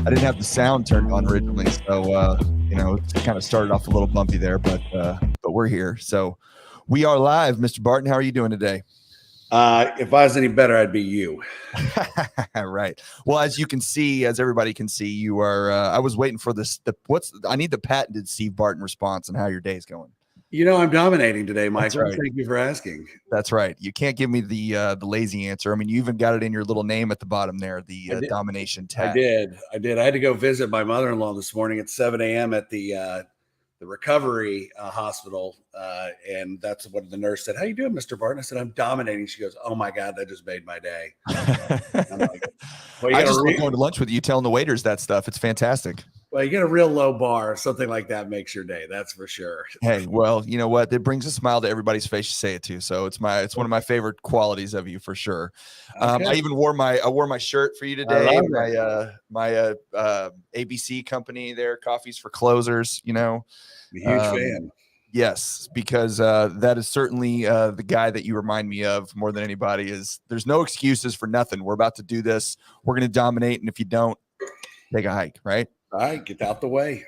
I didn't have the sound turned on originally, so it kind of started off a little bumpy there, but we're here. So we are live. Mr. Barton, how are you doing today? If I was any better, I'd be you. Right. Well, as you can see, as everybody can see, you are. I was waiting for this. I need the patented Steve Barton response on how your day's going. You know, I'm dominating today, Michael. Right. Thank you for asking. That's right. You can't give me the lazy answer. I mean, you even got it in your little name at the bottom there, the domination tag. I did. I had to go visit my mother-in-law this morning at 7 a.m. at the recovery hospital, and that's what the nurse said. "How you doing, Mr. Barton?" I said, "I'm dominating." She goes, "Oh my God, that just made my day." I'm like, well, I just love going to lunch with you, telling the waiters that stuff. It's fantastic. Well, you get a real low bar. Something like that makes your day. That's for sure. Hey, well, you know what? It brings a smile to everybody's face. You say it too. So it's one of my favorite qualities of you for sure. Okay. I even wore my shirt for you today. My ABC company there, Coffees for Closers. You know, a huge fan. Yes, because that is certainly the guy that you remind me of more than anybody. There's no excuses for nothing. We're about to do this. We're going to dominate, and if you don't, take a hike. Right. All right, get out the way.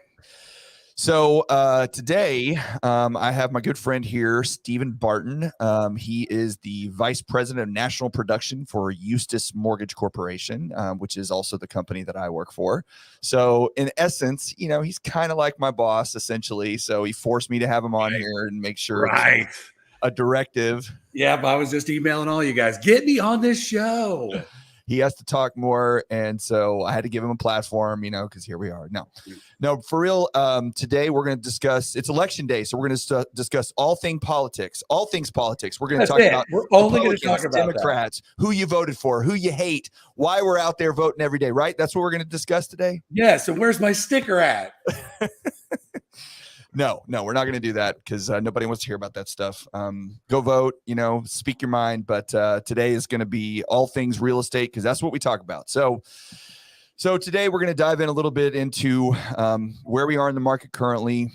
So today I have my good friend here, Stephen Barton. He is the Vice President of National Production for Eustis Mortgage Corporation, which is also the company that I work for. So in essence, you know, he's kind of like my boss, essentially. So he forced me to have him on here and make sure it's a directive. Yeah, but I was just emailing all you guys. Get me on this show. He has to talk more, and so I had to give him a platform, you know, because here we are. No, for real. Today we're going to discuss. It's election day, so we're going to discuss all things politics. We're going to talk about. We're only going to talk about Democrats, who you voted for, who you hate, why we're out there voting every day. Right? That's what we're going to discuss today. Yeah. So where's my sticker at? No, we're not going to do that because nobody wants to hear about that stuff. Go vote, you know, speak your mind. But today is going to be all things real estate because that's what we talk about. So today we're going to dive in a little bit into where we are in the market currently,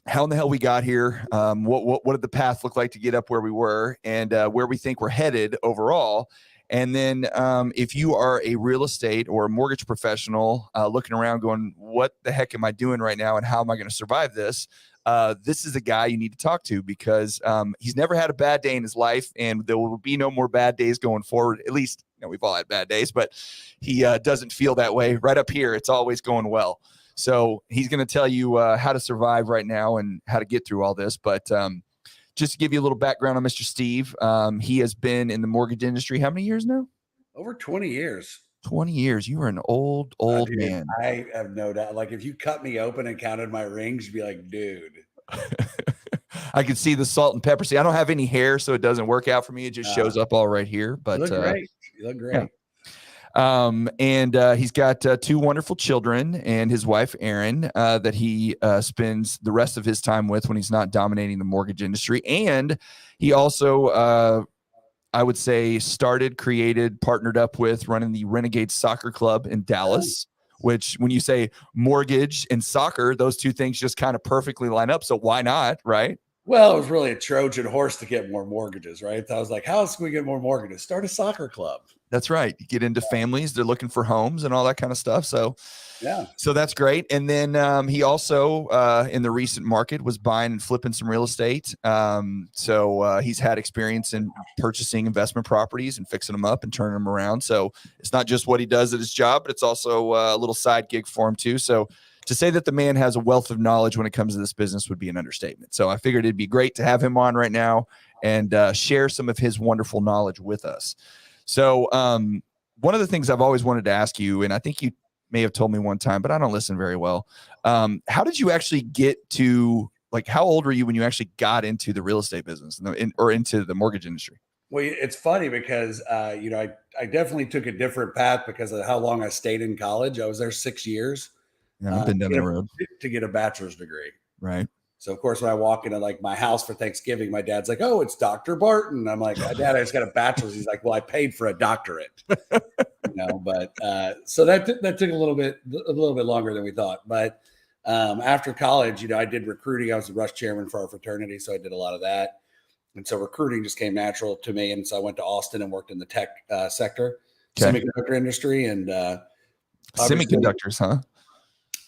how in the hell we got here, what did the path look like to get up where we were, and where we think we're headed overall. And then if you are a real estate or a mortgage professional looking around going, what the heck am I doing right now? And how am I going to survive this? This is a guy you need to talk to because he's never had a bad day in his life. And there will be no more bad days going forward. At least, you know, we've all had bad days, but he doesn't feel that way. Right up here, it's always going well. So he's going to tell you how to survive right now and how to get through all this. But just to give you a little background on Mr. Steve, he has been in the mortgage industry how many years now? Over 20 years. 20 years. You are an old man. I have no doubt. Like if you cut me open and counted my rings, you'd be like, dude. I could see the salt and pepper. See, I don't have any hair, so it doesn't work out for me. It just shows up all right here. But you look great. You look great. Yeah. And he's got two wonderful children and his wife, Erin, that he spends the rest of his time with when he's not dominating the mortgage industry. And he also, I would say, partnered up with running the Renegade Soccer Club in Dallas, which when you say mortgage and soccer, those two things just kind of perfectly line up. So why not? Right. Well, it was really a Trojan horse to get more mortgages, right? I was like, how else can we get more mortgages? Start a soccer club. That's right. You get into families, they're looking for homes and all that kind of stuff. So, yeah. So that's great. And then he also, in the recent market, was buying and flipping some real estate. So he's had experience in purchasing investment properties and fixing them up and turning them around. So it's not just what he does at his job, but it's also a little side gig for him too. So to say that the man has a wealth of knowledge when it comes to this business would be an understatement. So I figured it'd be great to have him on right now and share some of his wonderful knowledge with us. So one of the things I've always wanted to ask you, and I think you may have told me one time, but I don't listen very well. How did you actually get to, like, how old were you when you actually got into the real estate business or into the mortgage industry? Well, it's funny because, I definitely took a different path because of how long I stayed in college. I was there 6 years. Yeah, I've been down the road to get a bachelor's degree. Right. So of course, when I walk into like my house for Thanksgiving, my dad's like, "Oh, it's Dr. Barton." I'm like, "Dad, I just got a bachelor's." He's like, "Well, I paid for a doctorate." But so that took a little bit longer than we thought. But after college, I did recruiting. I was the rush chairman for our fraternity, so I did a lot of that. And so recruiting just came natural to me. And so I went to Austin and worked in the tech sector, semiconductor industry, and Obviously, Semiconductors, huh?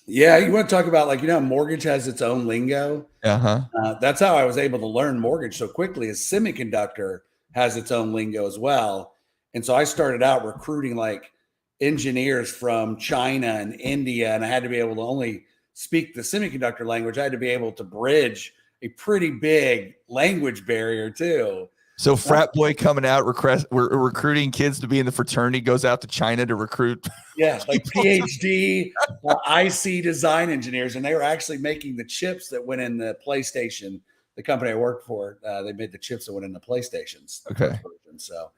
yeah, you want to talk about, like, mortgage has its own lingo. Uh-huh. That's how I was able to learn mortgage so quickly, is semiconductor has its own lingo as well. And so I started out recruiting like engineers from China and India, and I had to be able to only speak the semiconductor language. I had to be able to bridge a pretty big language barrier too. So frat boy coming out, we're recruiting kids to be in the fraternity, goes out to China to recruit. Yeah, like PhD IC design engineers, and they were actually making the chips that went in the PlayStation. The company I worked for, they made the chips that went in the PlayStations. Okay. So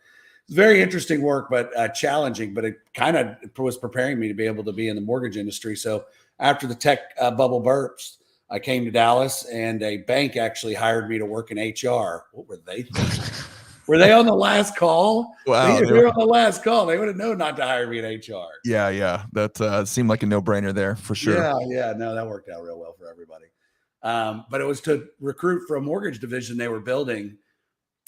it's very interesting work, but challenging. But it kind of was preparing me to be able to be in the mortgage industry. So after the tech bubble burst, I came to Dallas, and a bank actually hired me to work in HR. What were they thinking? Were they on the last call? Wow. They were on the last call. They would have known not to hire me in HR. Yeah. That seemed like a no-brainer there for sure. Yeah. No, that worked out real well for everybody. But it was to recruit for a mortgage division they were building.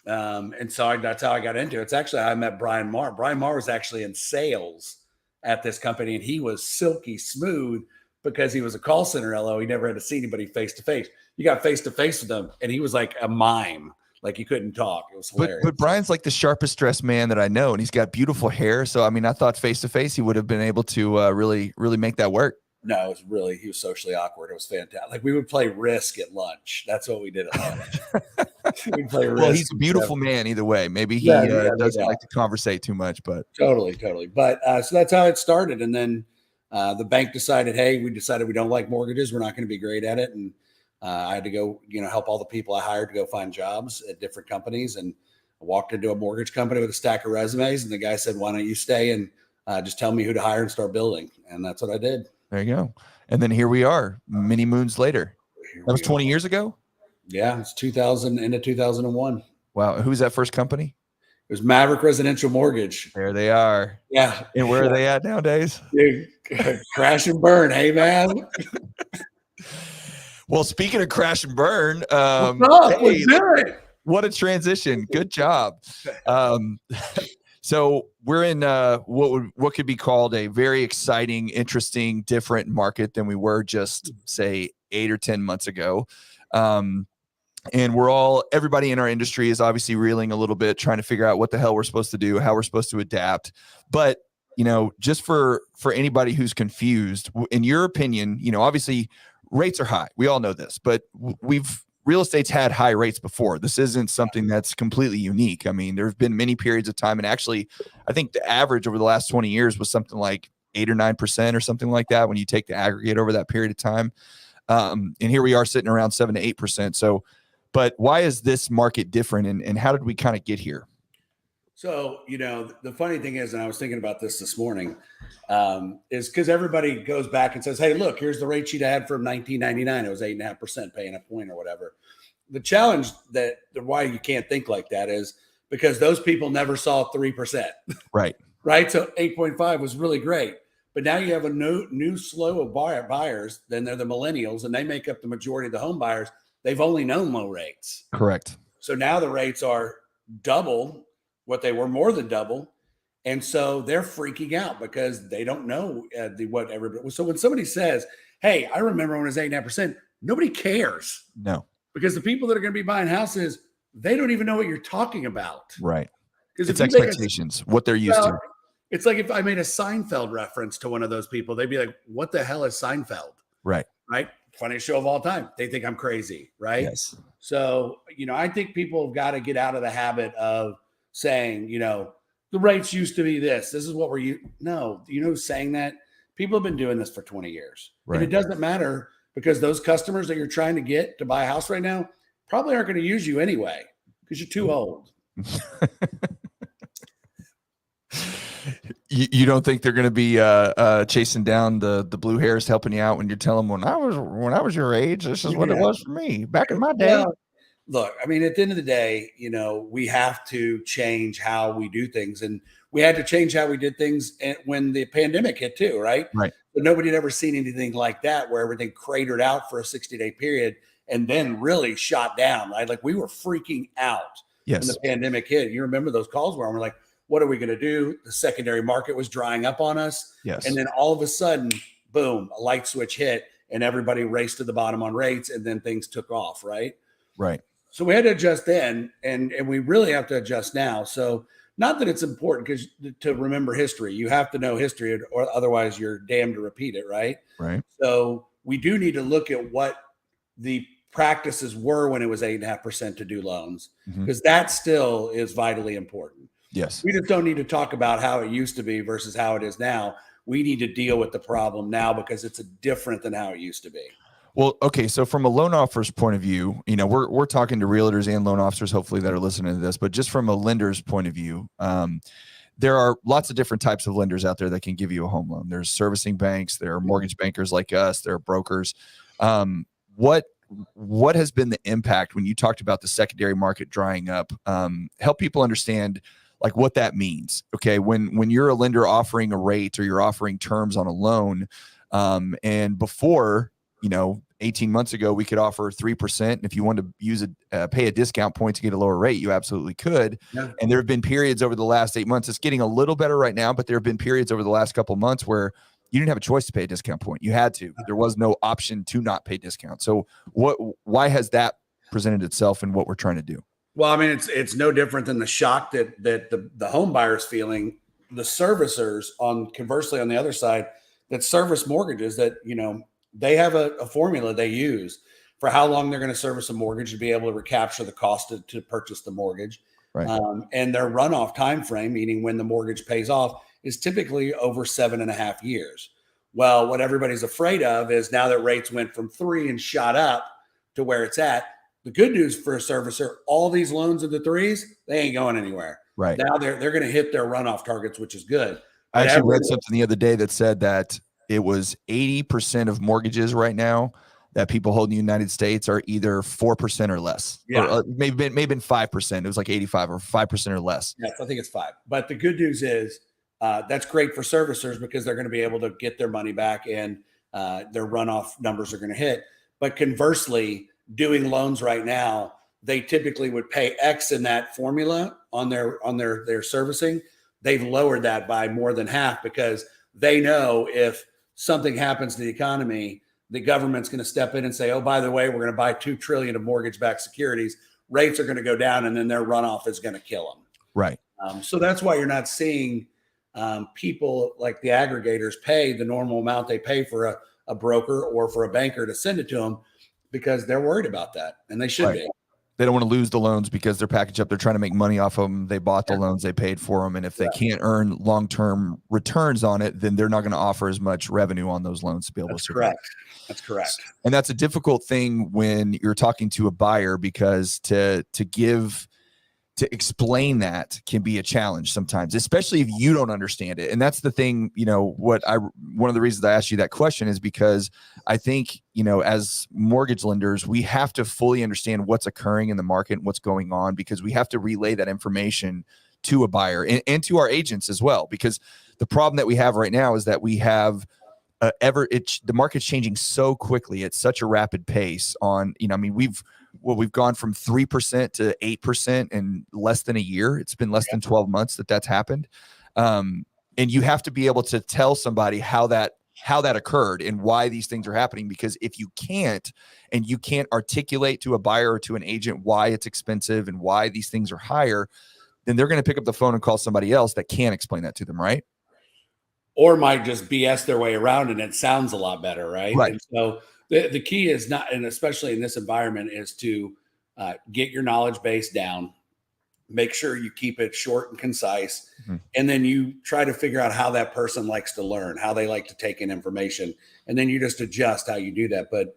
And so that's how I got into it. It's actually how I met Brian Marr. Brian Marr was actually in sales at this company, and he was silky smooth because he was a call center LO. He never had to see anybody face to face. You got face to face with him, and he was like a mime. Like, he couldn't talk. It was hilarious. But Brian's like the sharpest dressed man that I know, and he's got beautiful hair. So I mean, I thought face to face he would have been able to really make that work. No, he was socially awkward. It was fantastic. Like, we would play Risk at lunch. That's what we did at lunch. We'd play Risk. Well, he's a beautiful man either way. Maybe he doesn't like to conversate too much, but totally. But so that's how it started. And then the bank decided, hey, we decided we don't like mortgages. We're not going to be great at it. And I had to go, help all the people I hired to go find jobs at different companies. And I walked into a mortgage company with a stack of resumes, and the guy said, why don't you stay and just tell me who to hire and start building? And that's what I did. There you go. And then here we are, many moons later. That was 20 years ago? Yeah, it's 2000, into 2001. Wow. Who's that first company? It was Maverick Residential Mortgage. There they are. Yeah. And where are they at nowadays? Dude, crash and burn. Hey, man. Well, speaking of crash and burn, What's good? What a transition. Good job. So we're in what could be called a very exciting, interesting, different market than we were just, say, 8 or 10 months ago. And everybody in our industry is obviously reeling a little bit, trying to figure out what the hell we're supposed to do, how we're supposed to adapt. But, just for anybody who's confused, in your opinion, obviously rates are high. We all know this, but real estate's had high rates before. This isn't something that's completely unique. I mean, there have been many periods of time, and actually, I think the average over the last 20 years was something like 8 or 9% or something like that when you take the aggregate over that period of time. And here we are sitting around 7 to 8%. So, but why is this market different, and how did we kind of get here? So, the funny thing is, and I was thinking about this morning, is because everybody goes back and says, hey, look, here's the rate sheet I had from 1999. It was 8.5% paying a point or whatever. The challenge why you can't think like that is because those people never saw 3%. Right. Right. So 8.5 was really great. But now you have a new slew of buyers. Then they're the millennials, and they make up the majority of the home buyers. They've only known low rates. Correct. So now the rates are double what they were, more than double. And so they're freaking out because they don't know what everybody. So when somebody says, hey, I remember when it was 8.5%, nobody cares. No. Because the people that are going to be buying houses, they don't even know what you're talking about. Right. Because it's expectations, what they're used to. It's like if I made a Seinfeld reference to one of those people, they'd be like, what the hell is Seinfeld? Right. Right. Funniest show of all time. They think I'm crazy. Right. Yes. So, I think people have got to get out of the habit of saying, the rates used to be this. This is what no, saying that people have been doing this for 20 years. Right. And it doesn't matter because those customers that you're trying to get to buy a house right now probably aren't going to use you anyway because you're too old. You don't think they're going to be chasing down the blue hairs helping you out when you tell them when I was your age, this is what it was for me back in my day. Well, look, I mean, at the end of the day, we have to change how we do things, and we had to change how we did things when the pandemic hit too, right? Right. But nobody had ever seen anything like that where everything cratered out for a 60-day period and then really shot down, right? Like we were freaking out when the pandemic hit. You remember those calls where we're like, What are we going to do? The secondary market was drying up on us. Yes. And then all of a sudden, boom, a light switch hit and everybody raced to the bottom on rates, and then things took off, right? Right. So we had to adjust then, and we really have to adjust now. So not that it's important because to remember history, you have to know history, or otherwise you're damned to repeat it, right? Right. So we do need to look at what the practices were when it was 8.5% to do loans, because that still is vitally important. Yes. We just don't need to talk about how it used to be versus how it is now. We need to deal with the problem now because it's different than how it used to be. Well, okay. So from a loan officer's point of view, we're talking to realtors and loan officers, hopefully, that are listening to this, but just from a lender's point of view, there are lots of different types of lenders out there that can give you a home loan. There's servicing banks, there are mortgage bankers like us, there are brokers. What has been the impact when you talked about the secondary market drying up? Help people understand like what that means. Okay. When you're a lender offering a rate or you're offering terms on a loan, and before, 18 months ago, we could offer 3%. And if you wanted to pay a discount point to get a lower rate, you absolutely could. Yeah. And there have been periods over the last 8 months. It's getting a little better right now, but there have been periods over the last couple of months where you didn't have a choice to pay a discount point. You had to. There was no option to not pay discount. So why has that presented itself in what we're trying to do? Well, I mean, it's no different than the shock that the home buyer's feeling. The servicers conversely on the other side that service mortgages that, they have a formula they use for how long they're going to service a mortgage to be able to recapture the cost to purchase the mortgage. Right. And their runoff time frame, meaning when the mortgage pays off, is typically over 7.5 years. Well, what everybody's afraid of is now that rates went from 3 and shot up to where it's at. The good news for a servicer, all these loans of the 3s, they ain't going anywhere. Right. Now they're going to hit their runoff targets, which is good. I actually read something the other day that said that it was 80% of mortgages right now that people hold in the United States are either 4% or less. Yeah. Or maybe 5%. It was like 85 or 5% or less. Yes, I think it's 5. But the good news is that's great for servicers because they're going to be able to get their money back and their runoff numbers are going to hit. But conversely, doing loans right now, they typically would pay X in that formula on their servicing. They've lowered that by more than half because they know if something happens to the economy, the government's going to step in and say, oh, by the way, we're going to buy $2 trillion of mortgage-backed securities. Rates are going to go down, and then their runoff is going to kill them. Right. So that's why you're not seeing people like the aggregators pay the normal amount they pay for a broker or for a banker to send it to them because they're worried about that, and they should be. They don't want to lose the loans because they're packaged up. They're trying to make money off of them. They bought the loans, they paid for them. And if they can't earn long-term returns on it, then they're not going to offer as much revenue on those loans to be able to survive. That's correct. And that's a difficult thing when you're talking to a buyer because to explain that can be a challenge sometimes, especially if you don't understand it. And that's the thing, one of the reasons I asked you that question is because I think, as mortgage lenders, we have to fully understand what's occurring in the market and what's going on, because we have to relay that information to a buyer and to our agents as well. Because the problem that we have right now is that we have the market's changing so quickly at such a rapid pace we've gone from 3% to 8% in less than a year. It's been less than 12 months that's happened. And you have to be able to tell somebody how that occurred and why these things are happening. Because if you can't articulate to a buyer or to an agent why it's expensive and why these things are higher, then they're going to pick up the phone and call somebody else that can explain that to them. Right. Or might just BS their way around and it sounds a lot better. Right. Right. And so the key is not, and especially in this environment, is to get your knowledge base down, make sure you keep it short and concise, and then you try to figure out how that person likes to learn, how they like to take in information, and then you just adjust how you do that. But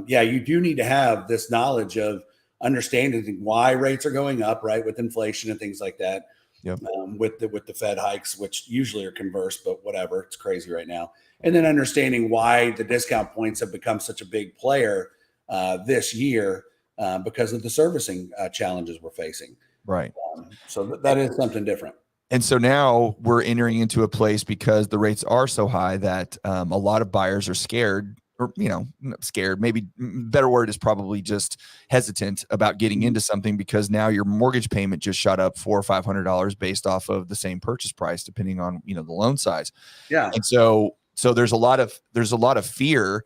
you do need to have this knowledge of understanding why rates are going up, right, with inflation and things like that. Yep. With the Fed hikes, which usually are converse, but whatever, it's crazy right now. And then understanding why the discount points have become such a big player this year because of the servicing challenges we're facing. Right. So that is something different. And so now we're entering into a place because the rates are so high that a lot of buyers are scared or, scared, maybe better word is probably just hesitant about getting into something because now your mortgage payment just shot up $400 or $500 based off of the same purchase price, depending on, the loan size. Yeah. And so there's a lot of fear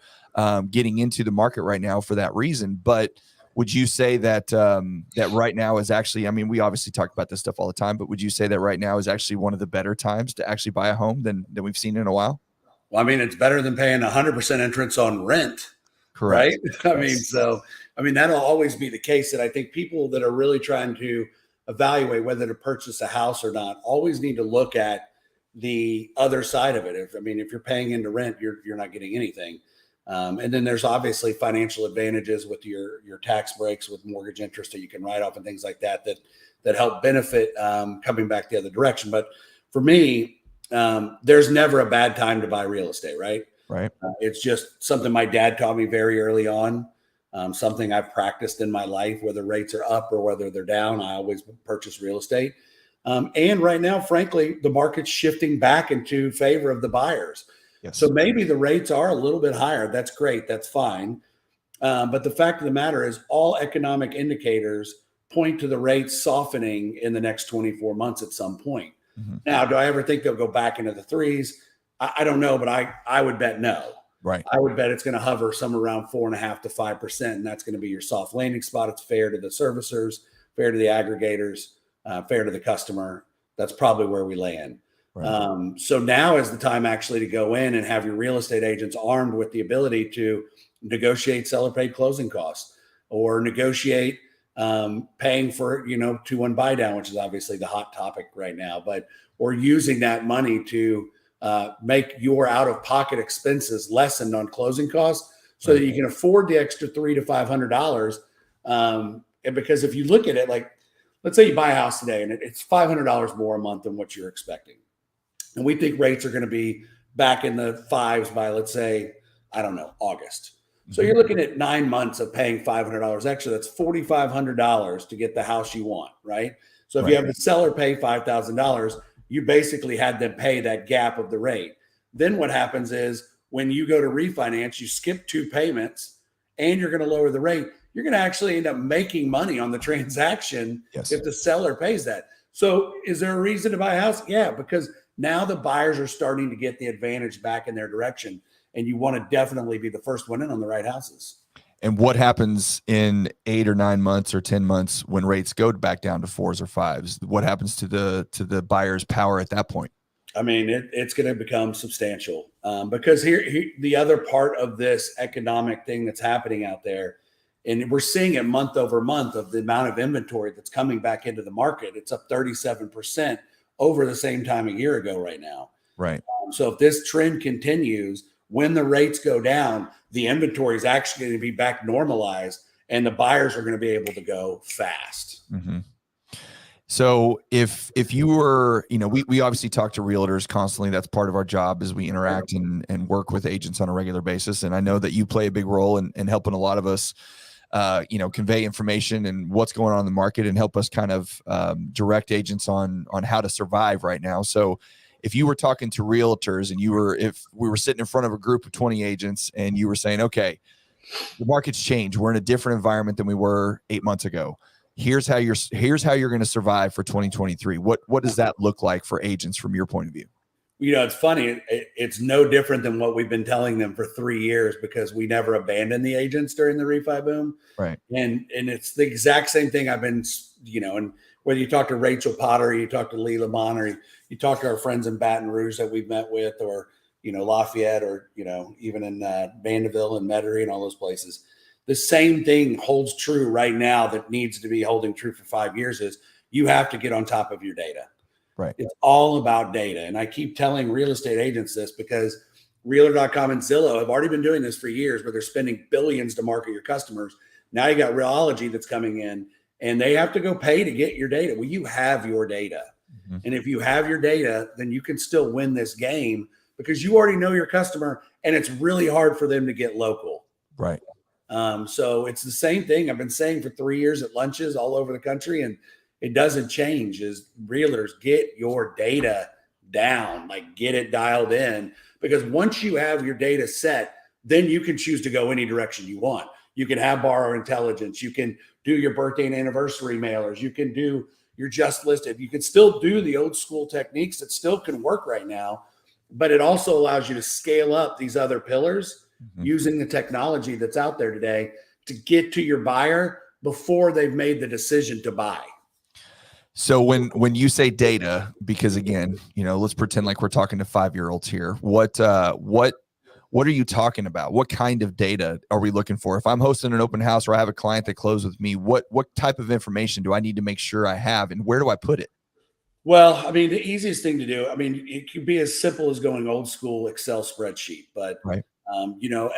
getting into the market right now for that reason. But would you say that that right now is actually, we obviously talk about this stuff all the time, but would you say that right now is actually one of the better times to actually buy a home than we've seen in a while? Well, it's better than paying 100% interest on rent. Correct. Right. That'll always be the case. That I think people that are really trying to evaluate whether to purchase a house or not always need to look at the other side of it. If you're paying into rent, you're not getting anything. And then there's obviously financial advantages with your tax breaks with mortgage interest that you can write off and things like that help benefit coming back the other direction. But for me, there's never a bad time to buy real estate, right? Right. It's just something my dad taught me very early on, something I've practiced in my life, whether rates are up or whether they're down, I always purchase real estate. And right now, frankly, the market's shifting back into favor of the buyers. Yes. So maybe the rates are a little bit higher. That's great. That's fine. But the fact of the matter is all economic indicators point to the rates softening in the next 24 months at some point. Mm-hmm. Now, do I ever think they'll go back into the threes? I don't know, but I would bet no. Right. I would bet it's going to hover somewhere around 4.5% to 5%. And that's going to be your soft landing spot. It's fair to the servicers, fair to the aggregators, fair to the customer. That's probably where we land. Right. So now is the time actually to go in and have your real estate agents armed with the ability to negotiate seller paid closing costs or negotiate paying for, 2-1 buy down, which is obviously the hot topic right now, or using that money to make your out of pocket expenses lessened on closing costs so that you can afford the extra $300 to $500. And because if you look at it, like, let's say you buy a house today and it's $500 more a month than what you're expecting. And we think rates are going to be back in the fives by, let's say, August. So you're looking at 9 months of paying $500 extra. That's $4,500 to get the house you want, right? So if you have the seller pay $5,000, you basically had them pay that gap of the rate. Then what happens is when you go to refinance, you skip 2 payments and you're going to lower the rate. You're going to actually end up making money on the transaction if the seller pays that. So is there a reason to buy a house? Yeah, because now the buyers are starting to get the advantage back in their direction. And you want to definitely be the first one in on the right houses. And what happens in 8 or 9 months or 10 months when rates go back down to 4s or 5s? What happens to the buyer's power at that point? It's going to become substantial because here the other part of this economic thing that's happening out there, and we're seeing it month over month of the amount of inventory that's coming back into the market. It's up 37% over the same time a year ago right now. Right. So if this trend continues, when the rates go down, the inventory is actually going to be back normalized and the buyers are going to be able to go fast. Mm-hmm. So if you were, we obviously talk to realtors constantly. That's part of our job as we interact and work with agents on a regular basis. And I know that you play a big role in helping a lot of us, convey information and what's going on in the market and help us kind of direct agents on how to survive right now. So if you were talking to realtors and if we were sitting in front of a group of 20 agents and you were saying, okay, the market's changed. We're in a different environment than we were 8 months ago. Here's how you're going to survive for 2023. What does that look like for agents from your point of view? It's funny. It's no different than what we've been telling them for 3 years because we never abandoned the agents during the refi boom. Right. And it's the exact same thing I've been, and whether you talk to Rachel Potter, or you talk to Lee Lamont, or you talk to our friends in Baton Rouge that we've met with, or, Lafayette, or, even in Mandeville and Metairie and all those places. The same thing holds true right now that needs to be holding true for 5 years is you have to get on top of your data. Right. It's all about data. And I keep telling real estate agents this because Realtor.com and Zillow have already been doing this for years, where they're spending billions to market your customers. Now you got Realogy that's coming in and they have to go pay to get your data. Well, you have your data. Mm-hmm. And if you have your data, then you can still win this game because you already know your customer and it's really hard for them to get local. Right. So it's the same thing I've been saying for 3 years at lunches all over the country, and it doesn't change. Is realtors, get your data down, like get it dialed in, because once you have your data set, then you can choose to go any direction you want. You can have borrower intelligence. You can do your birthday and anniversary mailers. You can do your just listed. You can still do the old school techniques that still can work right now, but it also allows you to scale up these other pillars using the technology that's out there today to get to your buyer before they've made the decision to buy. So when you say data, because again, let's pretend like we're talking to 5-year-olds here. What are you talking about? What kind of data are we looking for? If I'm hosting an open house or I have a client that closed with me, what type of information do I need to make sure I have, and where do I put it? Well, I mean, the easiest thing to do, I mean, it could be as simple as going old school Excel spreadsheet, but right.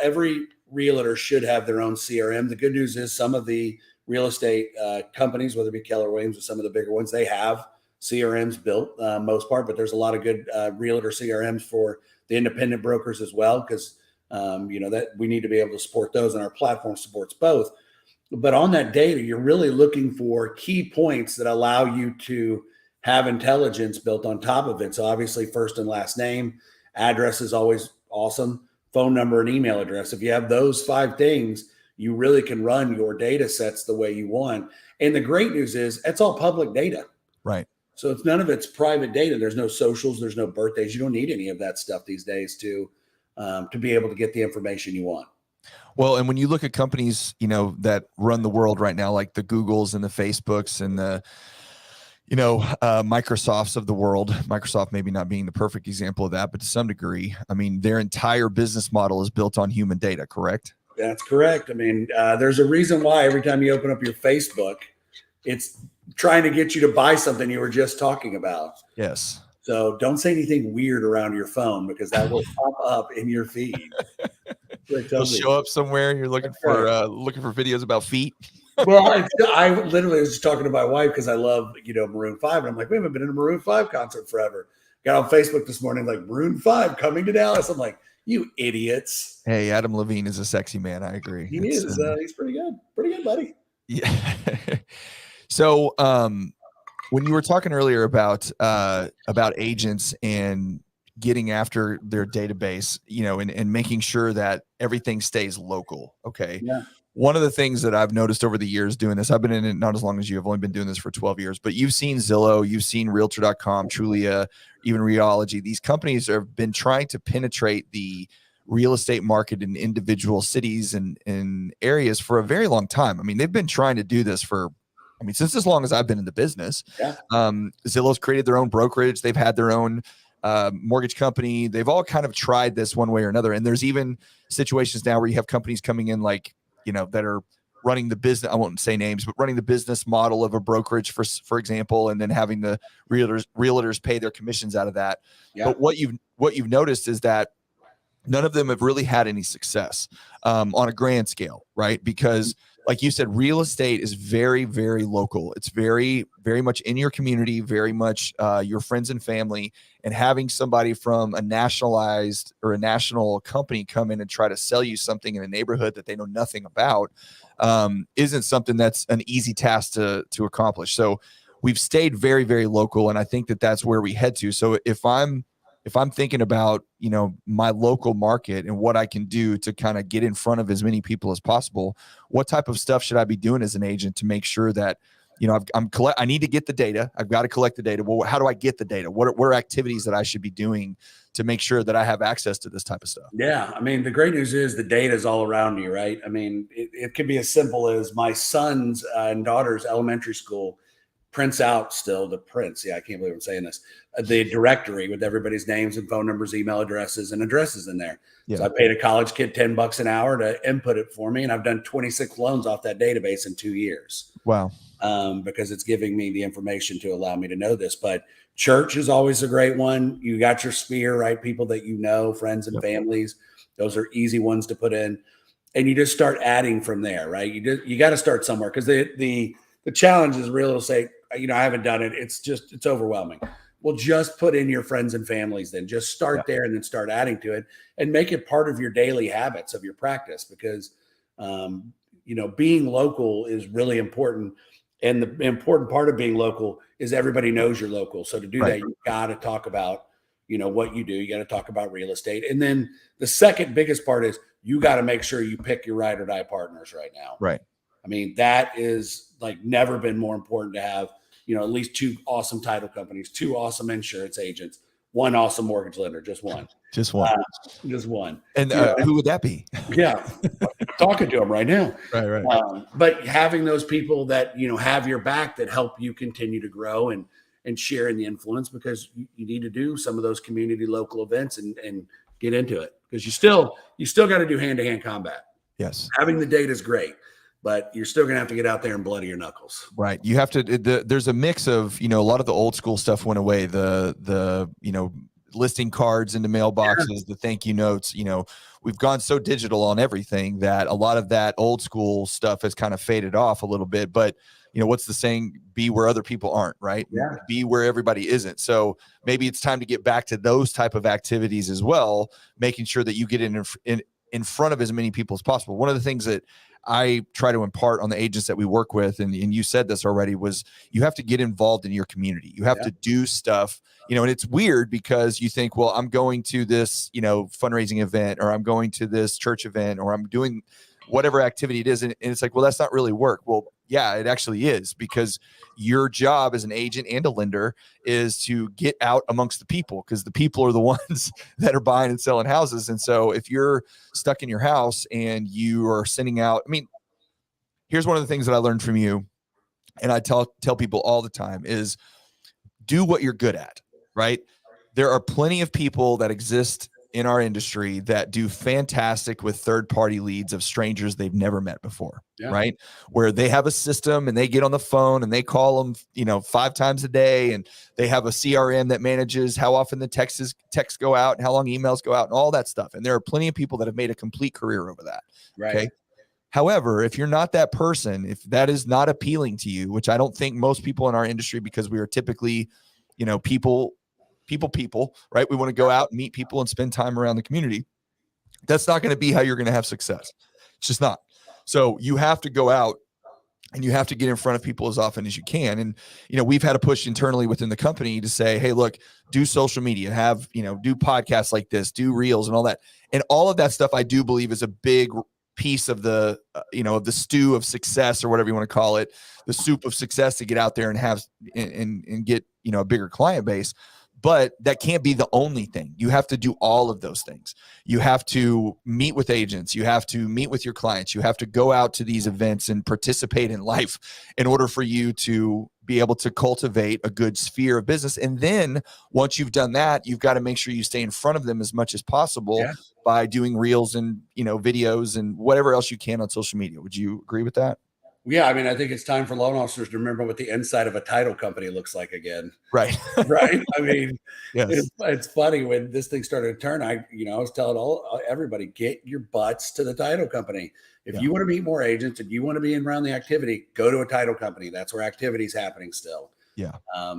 Every realtor should have their own CRM. The good news is some of the real estate companies, whether it be Keller Williams or some of the bigger ones, they have CRMs built most part, but there's a lot of good realtor CRMs for the independent brokers as well, because that we need to be able to support those, and our platform supports both. But on that data, you're really looking for key points that allow you to have intelligence built on top of it. So obviously first and last name, address is always awesome, phone number and email address. If you have those 5 things, you really can run your data sets the way you want. And the great news is it's all public data. Right. So none of it's private data. There's no socials. There's no birthdays. You don't need any of that stuff these days to be able to get the information you want. Well, and when you look at companies, that run the world right now, like the Googles and the Facebooks and the, Microsofts of the world, Microsoft maybe not being the perfect example of that, but to some degree, I mean, their entire business model is built on human data, correct? That's correct. I mean, there's a reason why every time you open up your Facebook, it's trying to get you to buy something you were just talking about. Yes. So don't say anything weird around your phone, because that will pop up in your feed. It'll show up somewhere. And you're looking for videos about feet. Well, I literally was just talking to my wife because I love, Maroon 5. And I'm like, we haven't been in a Maroon 5 concert forever. Got on Facebook this morning, like, Maroon 5 coming to Dallas. I'm like, you idiots. Hey, Adam Levine is a sexy man. I agree. He is. He's pretty good. Pretty good, buddy. Yeah. So when you were talking earlier about agents and getting after their database, and making sure that everything stays local. Okay. Yeah. One of the things that I've noticed over the years doing this, I've been in it not as long as you, I've only been doing this for 12 years, but you've seen Zillow, you've seen Realtor.com, Trulia, even Reology. These companies have been trying to penetrate the real estate market in individual cities and areas for a very long time. I mean, they've been trying to do this since as long as I've been in the business. Yeah. Zillow's created their own brokerage. They've had their own mortgage company. They've all kind of tried this one way or another. And there's even situations now where you have companies coming in like, that are running the business. I won't say names, but running the business model of a brokerage, for example, and then having the realtors pay their commissions out of that. Yeah. But what you've noticed is that none of them have really had any success on a grand scale, right? Because like you said, real estate is very, very local. It's very, very much in your community, very much your friends and family. And having somebody from a nationalized or a national company come in and try to sell you something in a neighborhood that they know nothing about isn't something that's an easy task to accomplish. So we've stayed very, very local. And I think that that's where we head to. So if I'm thinking about, my local market and what I can do to kind of get in front of as many people as possible, what type of stuff should I be doing as an agent to make sure that, I need to get the data. I've got to collect the data. Well, how do I get the data? What are activities that I should be doing to make sure that I have access to this type of stuff? Yeah. I mean, the great news is the data is all around you, right? I mean, it could be as simple as my son's and daughter's elementary school prints out still the prints. Yeah, I can't believe I'm saying this. The directory with everybody's names and phone numbers, email addresses, and addresses in there. Yeah. So I paid a college kid $10 an hour to input it for me, and I've done 26 loans off that database in 2 years. Wow. Because it's giving me the information to allow me to know this. But church is always a great one. You got your sphere, right? People that friends and families. Those are easy ones to put in, and you just start adding from there, right? You got to start somewhere, because the challenge is real estate. I haven't done it. It's overwhelming. Well, just put in your friends and families, then just start there and then start adding to it and make it part of your daily habits of your practice, because, being local is really important. And the important part of being local is everybody knows you're local. So to do that, you got to talk about, what you do. You got to talk about real estate. And then the second biggest part is you got to make sure you pick your ride or die partners right now. Right. I mean, that is like never been more important to have, at least 2 awesome title companies, 2 awesome insurance agents, 1 awesome mortgage lender, just one. Just one. Just one. And who would that be? Yeah. I'm talking to them right now. Right. But having those people that, have your back that help you continue to grow and share in the influence, because you need to do some of those community local events and get into it, because you still got to do hand-to-hand combat. Yes. Having the data is great, but you're still going to have to get out there and bloody your knuckles. Right. You have to, there's a mix of, a lot of the old school stuff went away. The listing cards into mailboxes, the thank you notes, we've gone so digital on everything that a lot of that old school stuff has kind of faded off a little bit. But what's the saying? Be where other people aren't, right? Yeah. Be where everybody isn't. So maybe it's time to get back to those type of activities as well, making sure that you get in front of as many people as possible. One of the things that I try to impart on the agents that we work with, and you said this already, was you have to get involved in your community. You have to do stuff, and it's weird because you think, well, I'm going to this, fundraising event, or I'm going to this church event, or I'm doing whatever activity it is. And it's like, well, that's not really work. Well, yeah, it actually is, because your job as an agent and a lender is to get out amongst the people, because the people are the ones that are buying and selling houses. And so if you're stuck in your house and you are sending out, here's one of the things that I learned from you, and I tell people all the time, is do what you're good at, right? There are plenty of people that exist in our industry that do fantastic with third-party leads of strangers they've never met before, right? Where they have a system and they get on the phone and they call them, 5 times a day, and they have a CRM that manages how often the texts go out and how long emails go out and all that stuff. And there are plenty of people that have made a complete career over that. Right. Okay. However, if you're not that person, if that is not appealing to you, which I don't think most people in our industry, because we are typically, people, right? We want to go out and meet people and spend time around the community. That's not going to be how you're going to have success. It's just not. So you have to go out and you have to get in front of people as often as you can. And, we've had a push internally within the company to say, hey, look, do social media, do podcasts like this, do reels and all that. And all of that stuff, I do believe, is a big piece of the, of the stew of success, or whatever you want to call it, the soup of success, to get out there and have, and get, a bigger client base. But that can't be the only thing. You have to do all of those things. You have to meet with agents. You have to meet with your clients. You have to go out to these events and participate in life in order for you to be able to cultivate a good sphere of business. And then once you've done that, you've got to make sure you stay in front of them as much as possible by doing reels and, videos and whatever else you can on social media. Would you agree with that? Yeah, I think it's time for loan officers to remember what the inside of a title company looks like again. Right. Right. Yes. It's funny when this thing started to turn. I was telling everybody, get your butts to the title company. If you want to meet more agents and you want to be around the activity, go to a title company. That's where activity is happening still. Yeah.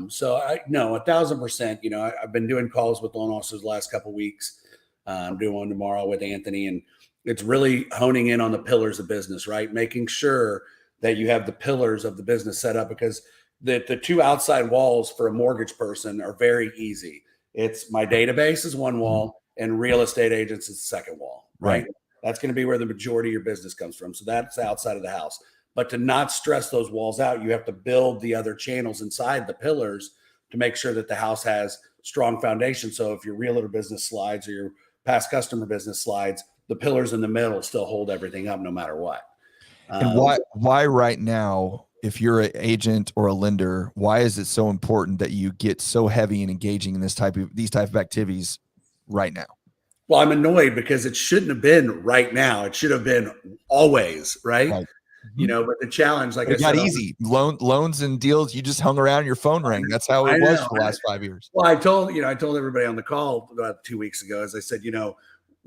So I know 1,000%. I've been doing calls with loan officers the last couple of weeks. I'm doing one tomorrow with Anthony, and it's really honing in on the pillars of business, right? Making sure that you have the pillars of the business set up, because the 2 outside walls for a mortgage person are very easy. It's my database is one wall and real estate agents is the second wall, right? That's going to be where the majority of your business comes from. So that's outside of the house. But to not stress those walls out, you have to build the other channels inside the pillars to make sure that the house has strong foundation. So if your realtor business slides or your past customer business slides, the pillars in the middle still hold everything up no matter what. And why right now, if you're an agent or a lender, why is it so important that you get so heavy and engaging in these type of activities right now? Well, I'm annoyed because it shouldn't have been right now. It should have been always, right? But the challenge, like it got easy. Loans and deals, you just hung around, your phone rang. That's how it was for the last 5 years. Well, I told everybody on the call about 2 weeks ago, as I said,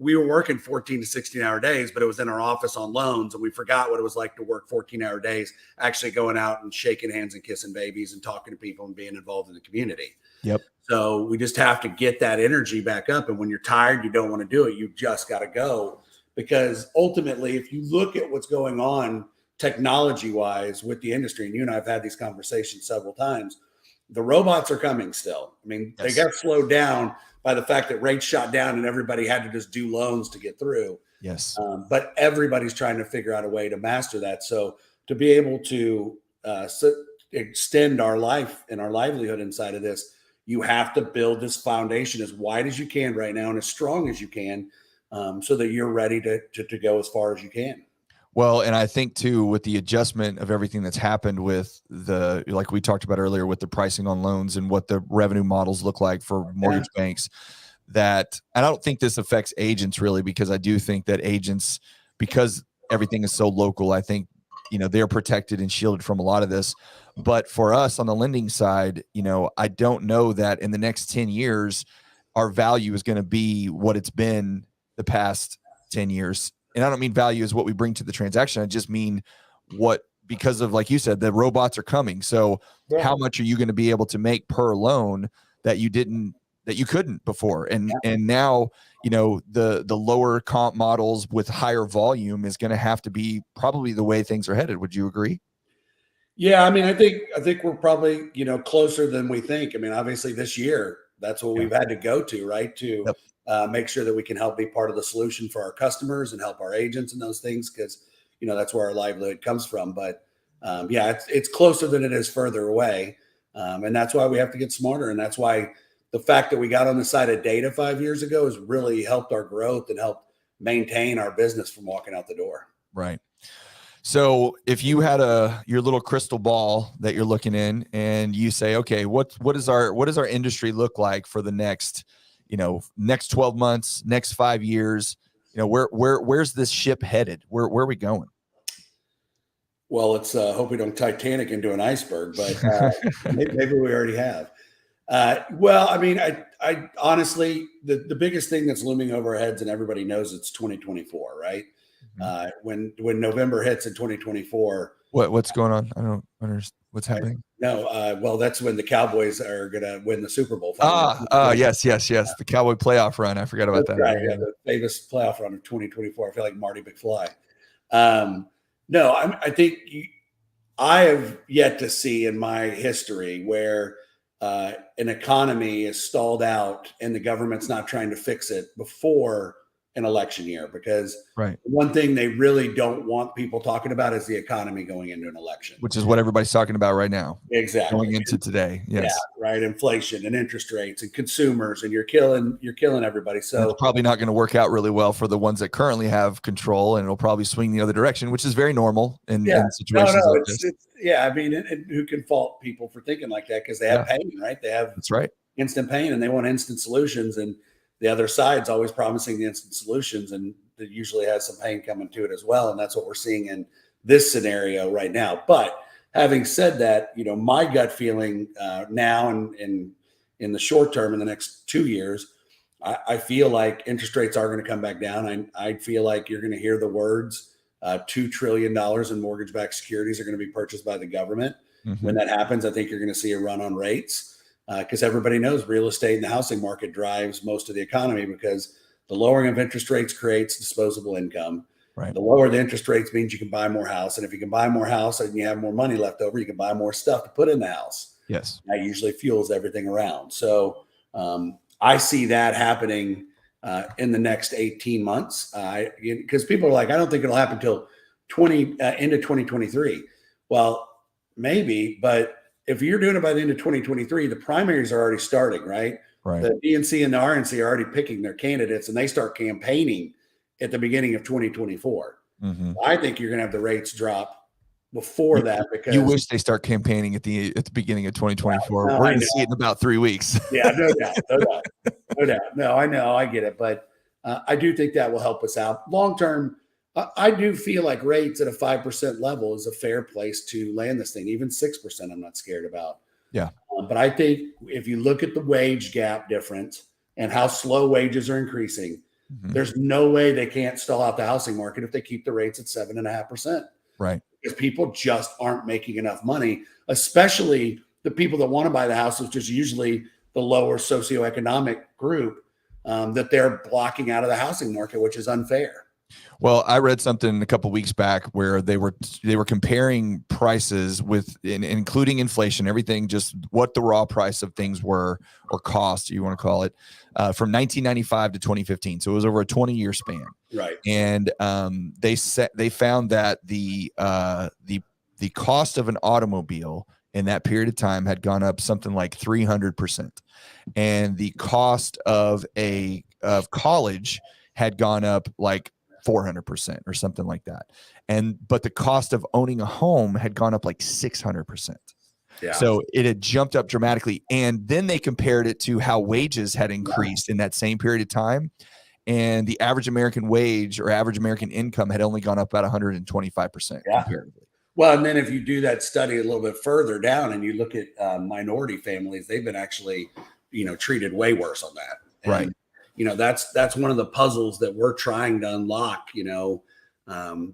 we were working 14 to 16-hour days, but it was in our office on loans, and we forgot what it was like to work 14-hour days, actually going out and shaking hands and kissing babies and talking to people and being involved in the community. Yep. So we just have to get that energy back up. And when you're tired, you don't want to do it. You just got to go, because ultimately, if you look at what's going on technology-wise with the industry, and you and I have had these conversations several times, the robots are coming still. They got slowed down by the fact that rates shot down and everybody had to just do loans to get through. Yes. But everybody's trying to figure out a way to master that. So to be able to extend our life and our livelihood inside of this, you have to build this foundation as wide as you can right now and as strong as you can, so that you're ready to go as far as you can. Well, and I think too, with the adjustment of everything that's happened with like we talked about earlier, with the pricing on loans and what the revenue models look like for mortgage banks, that, and I don't think this affects agents really, because I do think that agents, because everything is so local, I think, they're protected and shielded from a lot of this. But for us on the lending side, I don't know that in the next 10 years, our value is going to be what it's been the past 10 years. And I don't mean value is what we bring to the transaction. I just mean because of, like you said, the robots are coming. So how much are you going to be able to make per loan that you couldn't before? And now, the lower comp models with higher volume is going to have to be probably the way things are headed. Would you agree? Yeah. I mean, I think we're probably, closer than we think. I mean, obviously this year, that's what we've had to go to, right? To make sure that we can help be part of the solution for our customers and help our agents and those things. Cause that's where our livelihood comes from. But it's closer than it is further away. And that's why we have to get smarter. And that's why the fact that we got on the side of data 5 years ago has really helped our growth and helped maintain our business from walking out the door. Right. So if you had your little crystal ball that you're looking in and you say, okay, what does our industry look like for the next 12 months, next 5 years, where's this ship headed? Where are we going? Well, let's hope we don't Titanic into an iceberg, but maybe we already have. Well, I mean, I honestly, the biggest thing that's looming over our heads, and everybody knows it's 2024, right? When November hits in 2024, what's going on? I don't understand what's happening. Well, that's when the Cowboys are going to win the Super Bowl. Yes. The Cowboy playoff run. I forgot about that. Right, the famous playoff run of 2024. I feel like Marty McFly. No, I think I have yet to see in my history where an economy is stalled out and the government's not trying to fix it before an election year, because one thing they really don't want people talking about is the economy going into an election, which is what everybody's talking about right now. Exactly. Going into today. Yes. Yeah, right. Inflation and interest rates and consumers, and you're killing everybody. So it's probably not going to work out really well for the ones that currently have control, and it'll probably swing the other direction, which is very normal in situations like this. I mean, and who can fault people for thinking like that? Because they have pain, right? They have instant pain, and they want instant solutions. And the other side's always promising the instant solutions, and it usually has some pain coming to it as well. And that's what we're seeing in this scenario right now. But having said that, my gut feeling now and in the short term, in the next 2 years, I feel like interest rates are going to come back down. I feel like you're going to hear the words $2 trillion in mortgage-backed securities are going to be purchased by the government. Mm-hmm. When that happens, I think you're going to see a run on rates. Because everybody knows real estate and the housing market drives most of the economy, because the lowering of interest rates creates disposable income. Right. The lower the interest rates means you can buy more house. And if you can buy more house and you have more money left over, you can buy more stuff to put in the house. Yes. That usually fuels everything around. So I see that happening in the next 18 months. Because people are like, I don't think it'll happen until into 2023. Well, maybe, but if you're doing it by the end of 2023, the primaries are already starting, right? Right. The DNC and the RNC are already picking their candidates, and they start campaigning at the beginning of 2024. Mm-hmm. I think you're going to have the rates drop before that, because you wish they start campaigning at the beginning of 2024. We're going to see it in about 3 weeks. Yeah, no doubt. No, I know, I get it, but I do think that will help us out long term. I do feel like rates at a 5% level is a fair place to land this thing. Even 6%, I'm not scared about. Yeah. But I think if you look at the wage gap difference and how slow wages are increasing, mm-hmm. there's no way they can't stall out the housing market if they keep the rates at 7.5%. Right. Because people just aren't making enough money, especially the people that want to buy the house, which is usually the lower socioeconomic group, that they're blocking out of the housing market, which is unfair. Well, I read something a couple weeks back where they were comparing prices with including inflation, everything, just what the raw price of things were, or cost, you want to call it, from 1995 to 2015. So it was over a 20-year span. Right. And they found that the cost of an automobile in that period of time had gone up something like 300%, and the cost of college had gone up like 400% or something like that. But the cost of owning a home had gone up like 600%. Yeah. So it had jumped up dramatically. And then they compared it to how wages had increased in that same period of time. And the average American wage or average American income had only gone up about 125% comparatively. Well, and then if you do that study a little bit further down and you look at minority families, they've been actually, treated way worse on that. And, right. That's one of the puzzles that we're trying to unlock,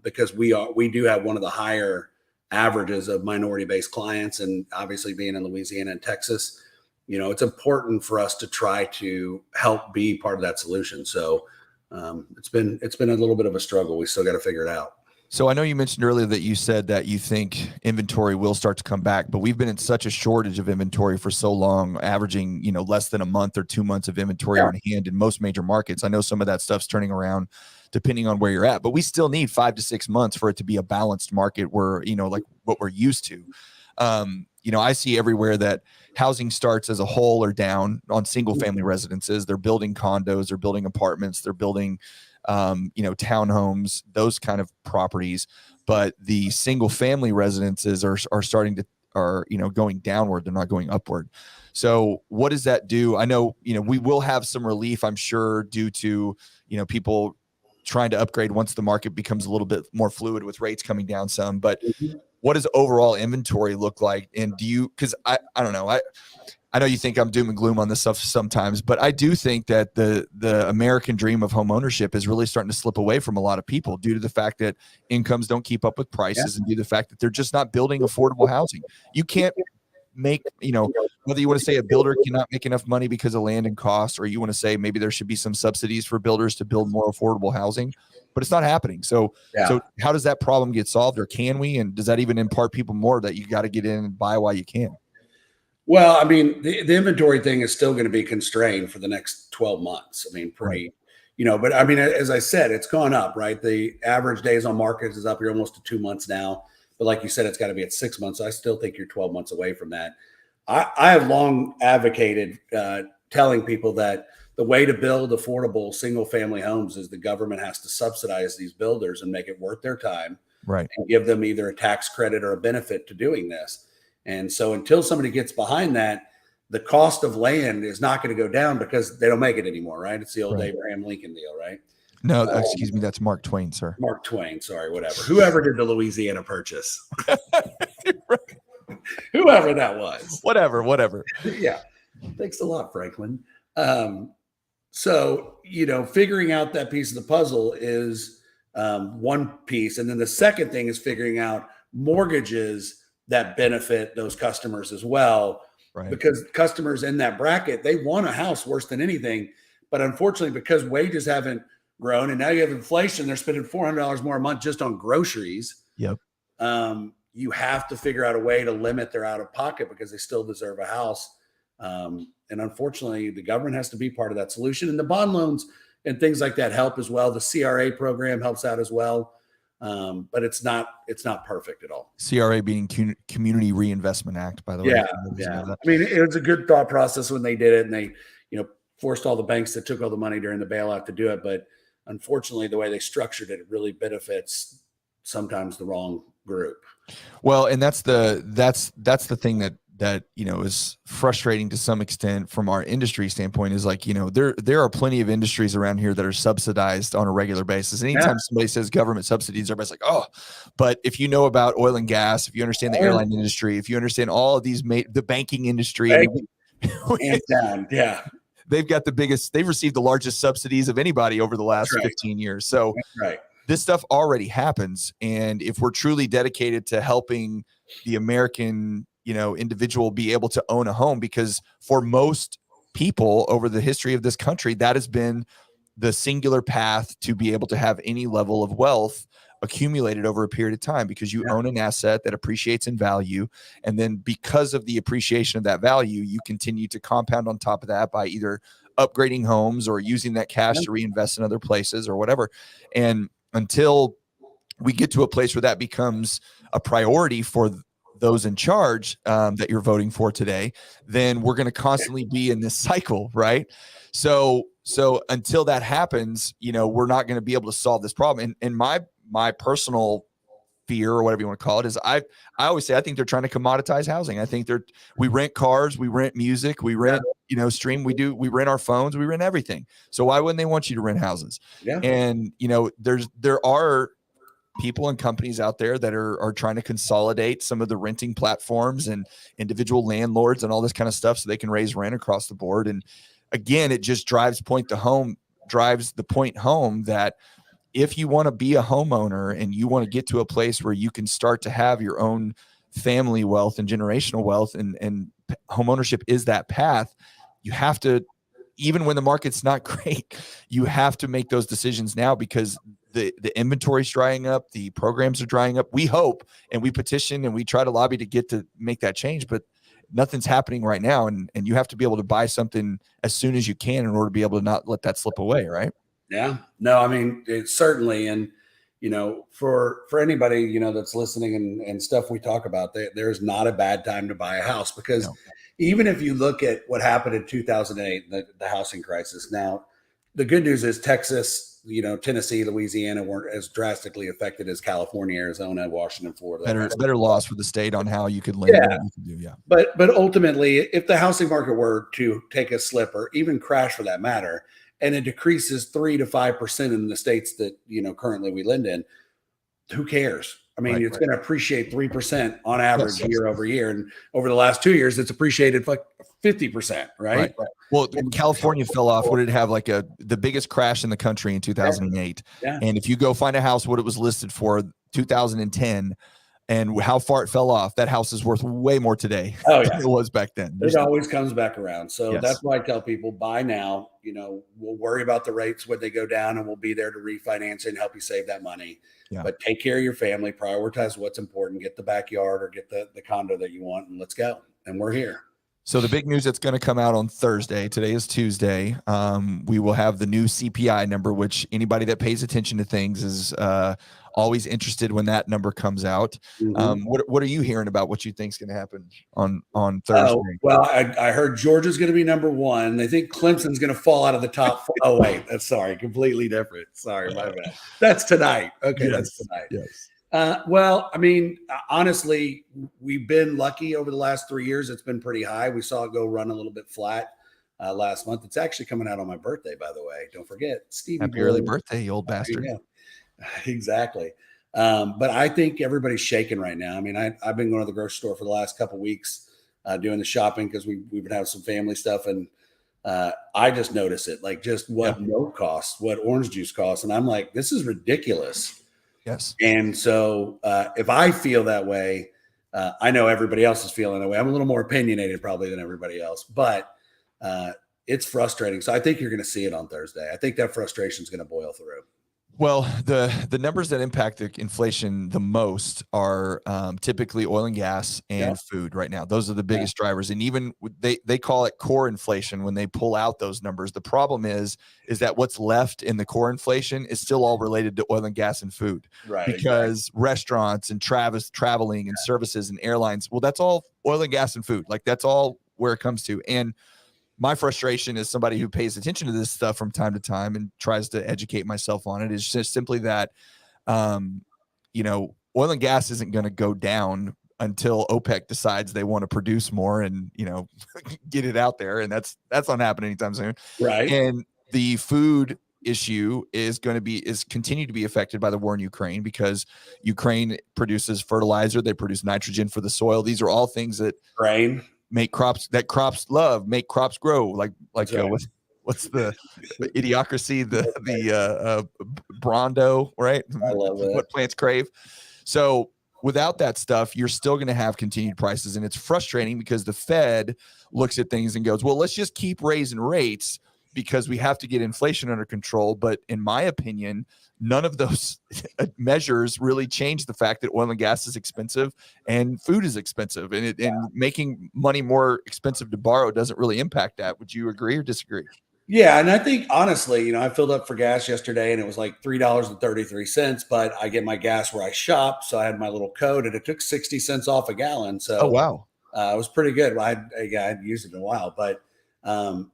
because we do have one of the higher averages of minority-based clients, and obviously being in Louisiana and Texas, it's important for us to try to help be part of that solution. So it's been a little bit of a struggle. We still got to figure it out. So I know you mentioned earlier that you said that you think inventory will start to come back, but we've been in such a shortage of inventory for so long, averaging, less than a month or 2 months of inventory on hand in most major markets. I know some of that stuff's turning around depending on where you're at, but we still need 5 to 6 months for it to be a balanced market where, like what we're used to. I see everywhere that housing starts as a whole are down on single family residences. They're building condos, they're building apartments, they're building townhomes, those kind of properties, but the single family residences are going downward. They're not going upward. So what does that do? I know, we will have some relief, I'm sure, due to, people trying to upgrade once the market becomes a little bit more fluid with rates coming down some, but what does overall inventory look like? And cause I don't know, I know you think I'm doom and gloom on this stuff sometimes, but I do think that the American dream of home ownership is really starting to slip away from a lot of people due to the fact that incomes don't keep up with prices and due to the fact that they're just not building affordable housing. You can't make, whether you want to say a builder cannot make enough money because of land and costs, or you want to say maybe there should be some subsidies for builders to build more affordable housing, but it's not happening. So how does that problem get solved, or can we? And does that even impart people more that you got to get in and buy while you can? Well, I mean, the inventory thing is still going to be constrained for the next 12 months. I mean, but I mean, as I said, it's gone up, right? The average days on market is up here almost to 2 months now. But like you said, it's got to be at 6 months. So I still think you're 12 months away from that. I have long advocated telling people that the way to build affordable single family homes is the government has to subsidize these builders and make it worth their time, right? And give them either a tax credit or a benefit to doing this. And so until somebody gets behind that, the cost of land is not going to go down because they don't make it anymore, right? It's the old Abraham Lincoln deal, right? No, excuse me, that's Mark Twain, sir. Mark Twain, sorry, whatever. Whoever did the Louisiana Purchase. Whoever that was. Whatever. Yeah. Thanks a lot, Franklin. So, figuring out that piece of the puzzle is one piece. And then the second thing is figuring out mortgages that benefit those customers as well, right? Because customers in that bracket, they want a house worse than anything. But unfortunately, because wages haven't grown and now you have inflation, they're spending $400 more a month just on groceries. Yep. You have to figure out a way to limit their out of pocket because they still deserve a house. And unfortunately, the government has to be part of that solution. And the bond loans and things like that help as well. The CRA program helps out as well. But it's not perfect at all. CRA being Community Reinvestment Act, by the way. Yeah. I mean, it was a good thought process when they did it, and they, forced all the banks that took all the money during the bailout to do it. But unfortunately, the way they structured it, it really benefits sometimes the wrong group. Well, and that's the thing that is frustrating to some extent from our industry standpoint is like, there are plenty of industries around here that are subsidized on a regular basis. Anytime somebody says government subsidies, everybody's like, oh, but if you know about oil and gas, if you understand the airline industry, if you understand all of these, the banking industry, hands down, they've got they've received the largest subsidies of anybody over the last 15 years. So this stuff already happens. And if we're truly dedicated to helping the American individual be able to own a home, because for most people over the history of this country, that has been the singular path to be able to have any level of wealth accumulated over a period of time, because you own an asset that appreciates in value. And then because of the appreciation of that value, you continue to compound on top of that by either upgrading homes or using that cash to reinvest in other places or whatever. And until we get to a place where that becomes a priority for those in charge that you're voting for today, then we're going to constantly be in this cycle, right? So until that happens, we're not going to be able to solve this problem. And my personal fear, or whatever you want to call it, is I always say I think they're trying to commoditize housing. I think we rent cars, we rent music, we rent stream, we rent our phones, we rent everything. So why wouldn't they want you to rent houses? Yeah. And there are people and companies out there that are trying to consolidate some of the renting platforms and individual landlords and all this kind of stuff so they can raise rent across the board. And again, it just drives the point home that if you want to be a homeowner and you want to get to a place where you can start to have your own family wealth and generational wealth, and homeownership is that path, you have to, even when the market's not great, you have to make those decisions now, because the inventory's drying up, the programs are drying up. We hope and we petition and we try to lobby to make that change, but nothing's happening right now. And you have to be able to buy something as soon as you can in order to be able to not let that slip away, right? Yeah, no, I mean, it's certainly, and for anybody that's listening and stuff we talk about, there's not a bad time to buy a house, because even if you look at what happened in 2008, the housing crisis. Now, the good news is Texas, Tennessee, Louisiana weren't as drastically affected as California, Arizona, Washington, Florida. Better laws for the state on how you could lend. Yeah, you could do, But ultimately, if the housing market were to take a slip, or even crash for that matter, and it decreases 3 to 5% in the states that currently we lend in, who cares? I mean, it's going to appreciate 3% on average year over year, and over the last 2 years, it's appreciated like 50%, right? Well, California fell off. What did it have? Like the biggest crash in the country in 2008. Yeah. And if you go find a house, what it was listed for 2010, and how far it fell off, that house is worth way more today than it was back then. It always comes back around. So that's why I tell people, buy now. We'll worry about the rates when they go down, and we'll be there to refinance and help you save that money. Yeah. But take care of your family, prioritize what's important, get the backyard or get the condo that you want, and let's go. And we're here. So the big news that's going to come out on Thursday, today is Tuesday, we will have the new CPI number, which anybody that pays attention to things is always interested when that number comes out. Mm-hmm. What are you hearing about what you think is going to happen on Thursday? Well, I heard Georgia's going to be number one. They think Clemson's going to fall out of the top. Oh, wait, completely different. Sorry, my bad. That's tonight. Okay, that's tonight. Yes. Well, I mean, honestly, we've been lucky over the last 3 years. It's been pretty high. We saw it go run a little bit flat last month. It's actually coming out on my birthday, by the way. Don't forget, Stephen. Happy early birthday, you old bastard. Exactly. But I think everybody's shaking right now. I mean, I've been going to the grocery store for the last couple of weeks doing the shopping, because we've been having some family stuff, and I just notice it, like just what milk costs, what orange juice costs, and I'm like, this is ridiculous. Yes. And so if I feel that way, I know everybody else is feeling that way. I'm a little more opinionated probably than everybody else, but it's frustrating. So I think you're going to see it on Thursday. I think that frustration is going to boil through. Well, the numbers that impact the inflation the most are typically oil and gas and food right now. Those are the biggest drivers. And even they call it core inflation when they pull out those numbers. The problem is that what's left in the core inflation is still all related to oil and gas and food. Right. Because restaurants and traveling and services and airlines, well, that's all oil and gas and food. Like that's all where it comes to. And my frustration as somebody who pays attention to this stuff from time to time and tries to educate myself on it is just simply that, oil and gas isn't going to go down until OPEC decides they want to produce more and, get it out there. And that's not happening anytime soon. Right. And the food issue is continue to be affected by the war in Ukraine, because Ukraine produces fertilizer. They produce nitrogen for the soil. These are all things that make crops love, make crops grow. Like what's the idiocracy, the Brondo, right? I love that. What plants crave. So without that stuff, you're still going to have continued prices. And it's frustrating because the Fed looks at things and goes, well, let's just keep raising rates. because we have to get inflation under control. But in my opinion, none of those measures really change the fact that oil and gas is expensive and food is expensive, and making money more expensive to borrow doesn't really impact that. Would you agree or disagree? Yeah. And I think honestly, I filled up for gas yesterday and it was like $3.33, but I get my gas where I shop. So I had my little code and it took 60 cents off a gallon. So Oh, wow. it was pretty good. Well, I'd used it in a while, but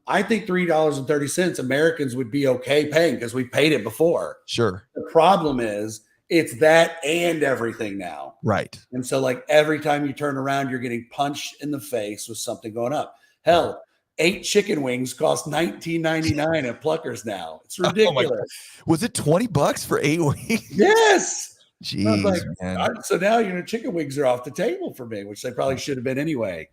I think $3.30 Americans would be okay paying because we paid it before. Sure. The problem is it's that and everything now. Right. And so like every time you turn around, you're getting punched in the face with something going up. Hell, 8 chicken wings cost $19.99 at Pluckers now. It's ridiculous. Oh, was it $20 for 8 wings? Yes. Jeez, like, man. So now, chicken wings are off the table for me, which they probably should have been anyway.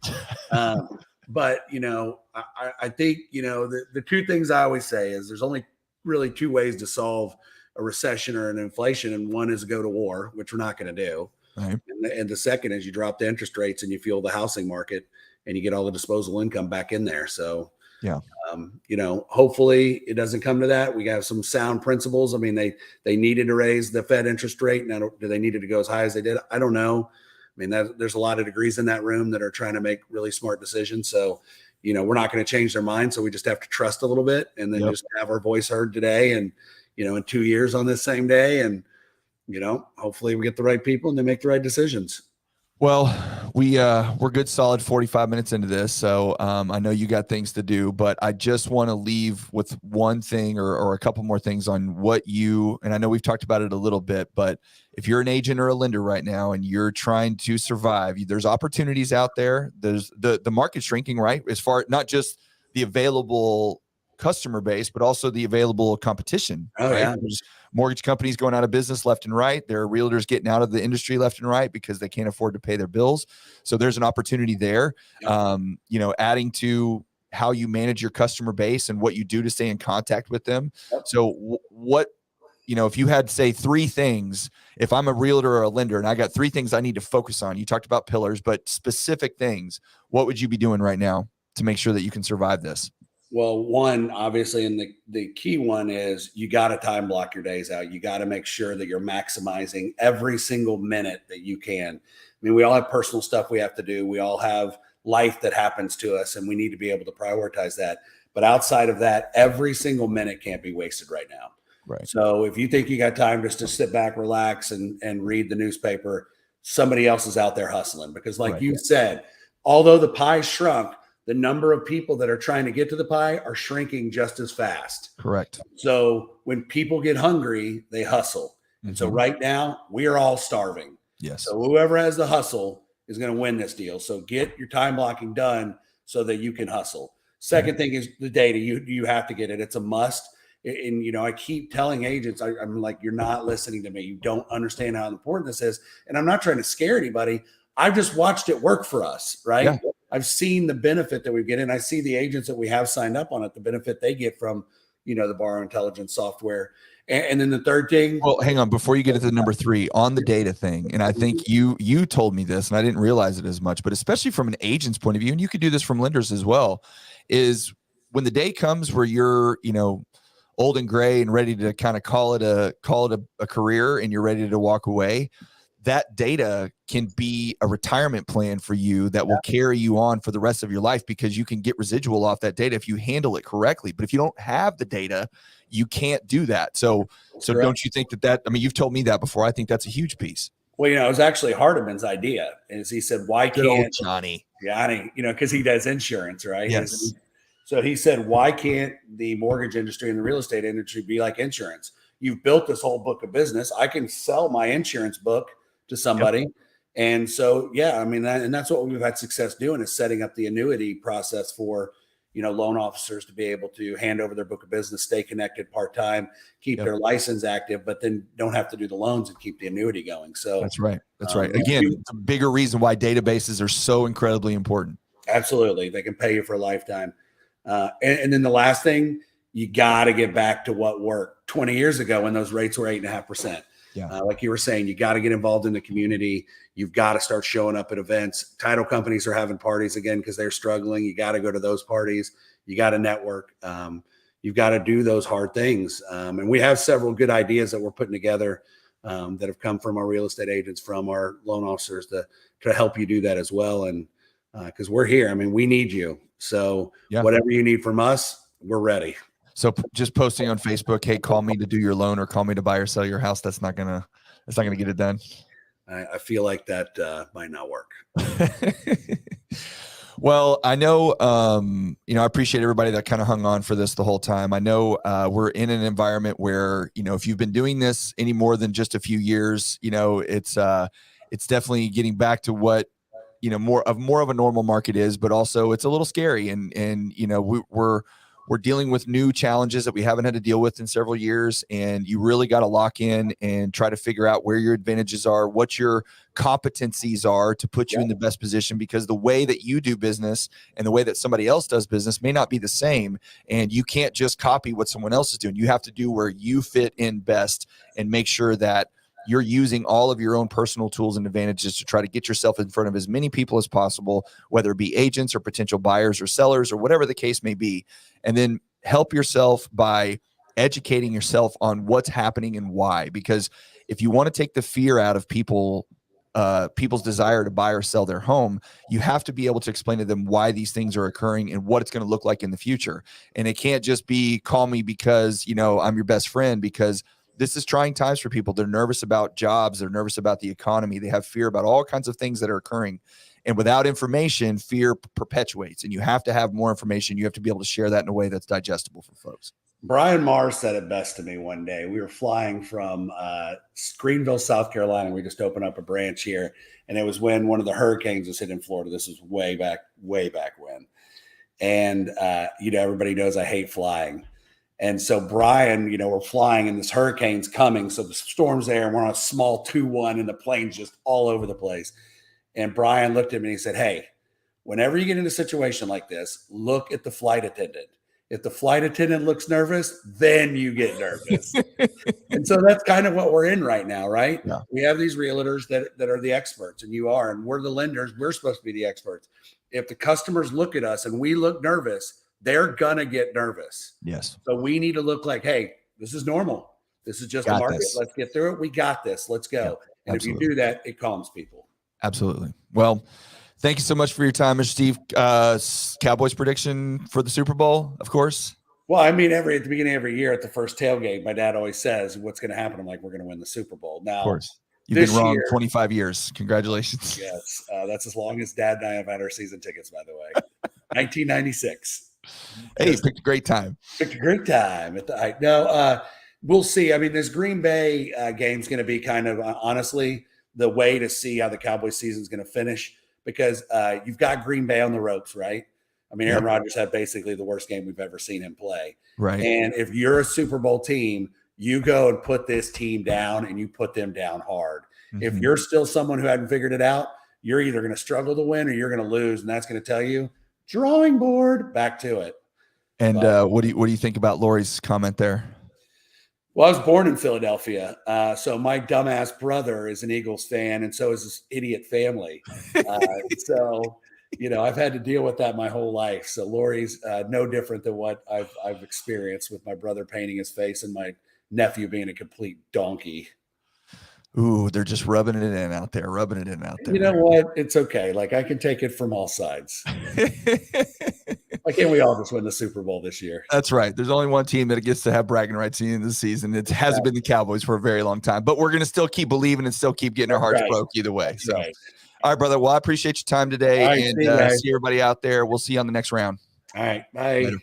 But, I think, the two things I always say is there's only really 2 ways to solve a recession or an inflation. And one is go to war, which we're not going to do. Right. And the second is you drop the interest rates and you fuel the housing market and you get all the disposable income back in there. So, yeah, hopefully it doesn't come to that. We have some sound principles. I mean, they needed to raise the Fed interest rate. Now, do they needed to go as high as they did? I don't know. I mean, there's a lot of degrees in that room that are trying to make really smart decisions. So, we're not going to change their mind. So we just have to trust a little bit and then just have our voice heard today and, in 2 years on this same day. And, hopefully we get the right people and they make the right decisions. Well, we're good, solid 45 minutes into this. So I know you got things to do, but I just want to leave with one thing or a couple more things on what and I know we've talked about it a little bit, but if you're an agent or a lender right now and you're trying to survive, there's opportunities out there. There's the market shrinking, right? As far, not just the available customer base, but also the available competition. Oh, right? yeah. There's mortgage companies going out of business left and right. There are realtors getting out of the industry left and right because they can't afford to pay their bills. So there's an opportunity there. Yep. Adding to how you manage your customer base and what you do to stay in contact with them. Yep. So if you had, say, 3 things, if I'm a realtor or a lender and I got 3 things I need to focus on, you talked about pillars, but specific things, what would you be doing right now to make sure that you can survive this? Well, one, obviously, and the key one is you got to time block your days out. You got to make sure that you're maximizing every single minute that you can. I mean, we all have personal stuff we have to do. We all have life that happens to us, and we need to be able to prioritize that. But outside of that, every single minute can't be wasted right now. Right. So if you think you got time just to sit back, relax, and read the newspaper, somebody else is out there hustling. Because like you said, although the pie shrunk, the number of people that are trying to get to the pie are shrinking just as fast. Correct. So when people get hungry, they hustle. And so right now we are all starving. Yes. So whoever has the hustle is going to win this deal. So get your time blocking done so that you can hustle. Second thing is the data. You have to get it. It's a must. And, I keep telling agents, I'm like, you're not listening to me. You don't understand how important this is. And I'm not trying to scare anybody. I've just watched it work for us, right? Yeah. I've seen the benefit that we get, and I see the agents that we have signed up on it, the benefit they get from, the borrower intelligence software. And then the third thing. Well, hang on, before you get to the number 3 on the data thing. And I think you told me this and I didn't realize it as much, but especially from an agent's point of view, and you could do this from lenders as well, is when the day comes where you're, old and gray and ready to kind of call it a career and you're ready to walk away, that data can be a retirement plan for you that will carry you on for the rest of your life, because you can get residual off that data if you handle it correctly. But if you don't have the data, you can't do that. So don't you think that, I mean, you've told me that before. I think that's a huge piece. Well, it was actually Hardiman's idea. Is he said, why can't Johnny, because he does insurance, right? Yes. So he said, why can't the mortgage industry and the real estate industry be like insurance? You've built this whole book of business. I can sell my insurance book to somebody. Yep. And so, and that's what we've had success doing, is setting up the annuity process for, loan officers to be able to hand over their book of business, stay connected part-time, keep their license active, but then don't have to do the loans and keep the annuity going. So that's right. That's right. Again, it's a bigger reason why databases are so incredibly important. Absolutely. They can pay you for a lifetime. And then the last thing, you got to get back to what worked 20 years ago when those rates were 8.5%. Yeah. Like you were saying, you got to get involved in the community. You've got to start showing up at events. Title companies are having parties again because they're struggling. You got to go to those parties. You got to network. you've got to do those hard things. And we have several good ideas that we're putting together that have come from our real estate agents, from our loan officers to help you do that as well. And because we're here, I mean, we need you. So whatever you need from us, we're ready. So just posting on Facebook, hey, call me to do your loan or call me to buy or sell your house, that's not gonna get it done. I feel like that might not work. Well, I know, I appreciate everybody that kind of hung on for this the whole time. I know we're in an environment where, if you've been doing this any more than just a few years, it's definitely getting back to what, more of a normal market is, but also it's a little scary. And we're dealing with new challenges that we haven't had to deal with in several years. And you really got to lock in and try to figure out where your advantages are, what your competencies are to put you in the best position, because the way that you do business and the way that somebody else does business may not be the same. And you can't just copy what someone else is doing. You have to do where you fit in best and make sure that you're using all of your own personal tools and advantages to try to get yourself in front of as many people as possible, whether it be agents or potential buyers or sellers or whatever the case may be. And then help yourself by educating yourself on what's happening and why. Because if you want to take the fear out of people's desire to buy or sell their home, you have to be able to explain to them why these things are occurring and what it's going to look like in the future. And it can't just be call me because, I'm your best friend, because this is trying times for people. They're nervous about jobs. They're nervous about the economy. They have fear about all kinds of things that are occurring. And without information, fear perpetuates. And you have to have more information. You have to be able to share that in a way that's digestible for folks. Brian Mars said it best to me one day. We were flying from Greenville, South Carolina. We just opened up a branch here. And it was when one of the hurricanes was hitting Florida. This was way back when. And, everybody knows I hate flying. And so Brian, we're flying and this hurricane's coming. So the storm's there and we're on a small 2-1 and the plane's just all over the place. And Brian looked at me and he said, hey, whenever you get in a situation like this, look at the flight attendant. If the flight attendant looks nervous, then you get nervous. And so that's kind of what we're in right now, right? Yeah. We have these realtors that are the experts, and you are, and we're the lenders. We're supposed to be the experts. If the customers look at us and we look nervous, they're gonna get nervous. Yes. So we need to look like, hey, this is normal. This is just a market. Let's get through it. We got this. Let's go. And absolutely. If you do that, it calms people. Absolutely. Well, thank you so much for your time, Mr. Steve. Cowboys prediction for the Super Bowl, of course. Well, I mean, at the beginning of every year at the first tailgate, my dad always says, what's going to happen? I'm like, we're going to win the Super Bowl. Now, of course. You've been wrong 25 years. Congratulations. Yes. That's as long as Dad and I have had our season tickets, by the way. 1996. Hey, picked a great time. Picked a great time at the height. No, we'll see. I mean, this Green Bay game's going to be kind of, honestly, the way to see how the Cowboys season is going to finish, because you've got Green Bay on the ropes, right? I mean, Aaron Rodgers had basically the worst game we've ever seen him play. Right. And if you're a Super Bowl team, you go and put this team down and you put them down hard. Mm-hmm. If you're still someone who hadn't figured it out, you're either going to struggle to win or you're going to lose. And that's going to tell you, drawing board, back to it. And what do you think about Lori's comment there? Well, I was born in Philadelphia, so my dumbass brother is an Eagles fan, and so is this idiot family. So, I've had to deal with that my whole life. So Lori's no different than what I've experienced with my brother painting his face and my nephew being a complete donkey. Ooh, they're just rubbing it in out there. You know what? It's okay. Like, I can take it from all sides. Why can't we all just win the Super Bowl this year? That's right. There's only one team that gets to have bragging rights at the end of the season. It hasn't been the Cowboys for a very long time, but we're going to still keep believing and still keep getting our hearts broke either way. So, all right, brother. Well, I appreciate your time today, and see everybody out there. We'll see you on the next round. All right. Bye. Later.